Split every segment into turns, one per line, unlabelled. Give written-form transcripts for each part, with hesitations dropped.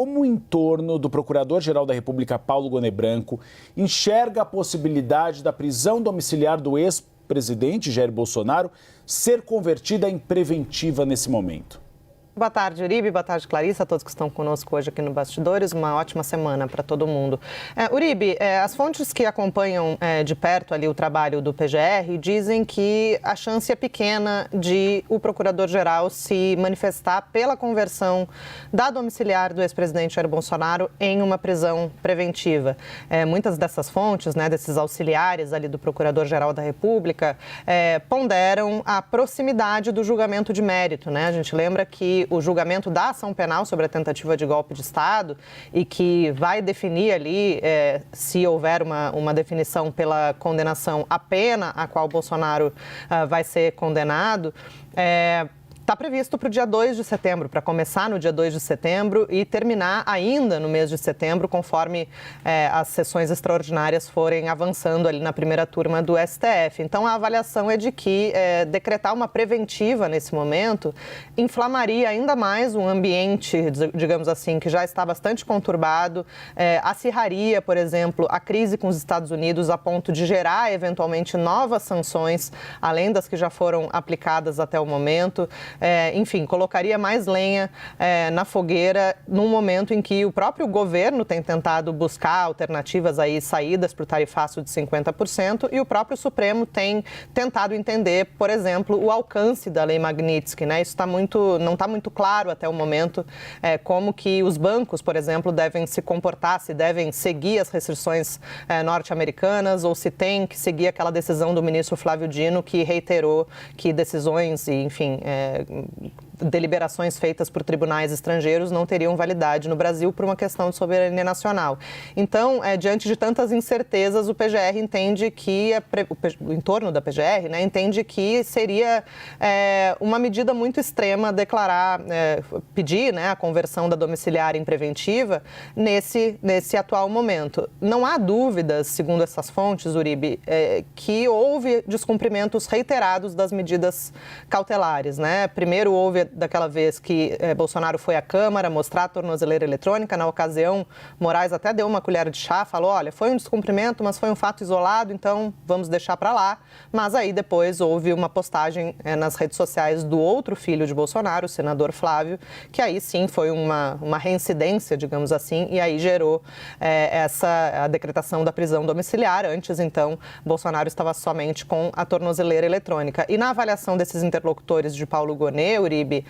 Como o entorno do Procurador-Geral da República, Paulo Gonet Branco, enxerga a possibilidade da prisão domiciliar do ex-presidente Jair Bolsonaro ser convertida em preventiva nesse momento?
Boa tarde, Uribe. Boa tarde, Clarissa, a todos que estão conosco hoje aqui no Bastidores. Uma ótima semana para todo mundo. Uribe, as fontes que acompanham de perto ali o trabalho do PGR dizem que a chance é pequena de o Procurador-Geral se manifestar pela conversão da domiciliar do ex-presidente Jair Bolsonaro em uma prisão preventiva. Muitas dessas fontes, desses auxiliares ali do Procurador-Geral da República, ponderam a proximidade do julgamento de mérito, A gente lembra que o julgamento da ação penal sobre a tentativa de golpe de Estado e que vai definir ali, se houver uma definição pela condenação, a pena a qual Bolsonaro vai ser condenado, está previsto para o dia 2 de setembro, para começar no dia 2 de setembro e terminar ainda no mês de setembro, conforme as sessões extraordinárias forem avançando ali na primeira turma do STF. Então, a avaliação é de que decretar uma preventiva nesse momento inflamaria ainda mais um ambiente, digamos assim, que já está bastante conturbado, acirraria, por exemplo, a crise com os Estados Unidos a ponto de gerar, eventualmente, novas sanções, além das que já foram aplicadas até o momento. Enfim, colocaria mais lenha na fogueira num momento em que o próprio governo tem tentado buscar alternativas aí, saídas para o tarifaço de 50% e o próprio Supremo tem tentado entender, por exemplo, o alcance da Lei Magnitsky, Isso não está muito claro até o momento como que os bancos, por exemplo, devem se comportar, se devem seguir as restrições norte-americanas ou se tem que seguir aquela decisão do ministro Flávio Dino que reiterou que decisões e, enfim, deliberações feitas por tribunais estrangeiros não teriam validade no Brasil por uma questão de soberania nacional. Então, diante de tantas incertezas, o PGR entende que, o entorno da PGR, entende que seria uma medida muito extrema declarar, pedir a conversão da domiciliar em preventiva nesse atual momento. Não há dúvidas, segundo essas fontes, Uribe, que houve descumprimentos reiterados das medidas cautelares, Primeiro houve daquela vez que Bolsonaro foi à Câmara mostrar a tornozeleira eletrônica. Na ocasião, Moraes até deu uma colher de chá, falou, olha, foi um descumprimento, mas foi um fato isolado, então vamos deixar para lá. Mas aí depois houve uma postagem nas redes sociais do outro filho de Bolsonaro, o senador Flávio, que aí sim foi uma reincidência, digamos assim, e aí gerou a decretação da prisão domiciliar. Antes, então, Bolsonaro estava somente com a tornozeleira eletrônica. E na avaliação desses interlocutores de Paulo Gonet, Uribe,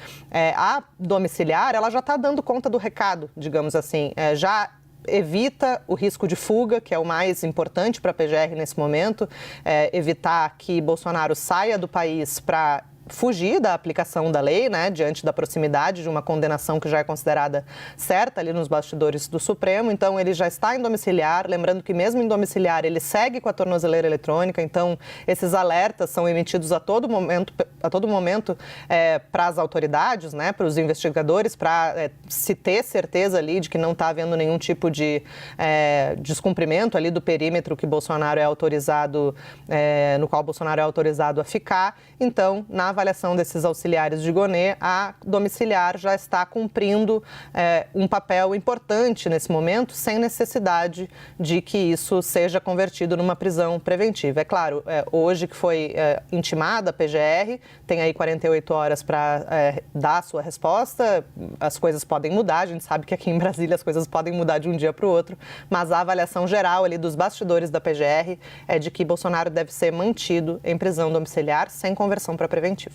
a domiciliar, ela já está dando conta do recado, digamos assim, já evita o risco de fuga, que é o mais importante para a PGR nesse momento, evitar que Bolsonaro saia do país para fugir da aplicação da lei, diante da proximidade de uma condenação que já é considerada certa ali nos bastidores do Supremo. Então, ele já está em domiciliar, lembrando que mesmo em domiciliar ele segue com a tornozeleira eletrônica, então esses alertas são emitidos a todo momento para as autoridades, para os investigadores, para se ter certeza ali de que não está havendo nenhum tipo de descumprimento ali do perímetro que Bolsonaro é autorizado, no qual Bolsonaro é autorizado a ficar. Então, na avaliação desses auxiliares de Gonet, a domiciliar já está cumprindo um papel importante nesse momento, sem necessidade de que isso seja convertido numa prisão preventiva. É claro, hoje que foi intimada a PGR, tem aí 48 horas para dar a sua resposta, as coisas podem mudar, a gente sabe que aqui em Brasília as coisas podem mudar de um dia para o outro, mas a avaliação geral ali dos bastidores da PGR é de que Bolsonaro deve ser mantido em prisão domiciliar sem conversão para preventiva.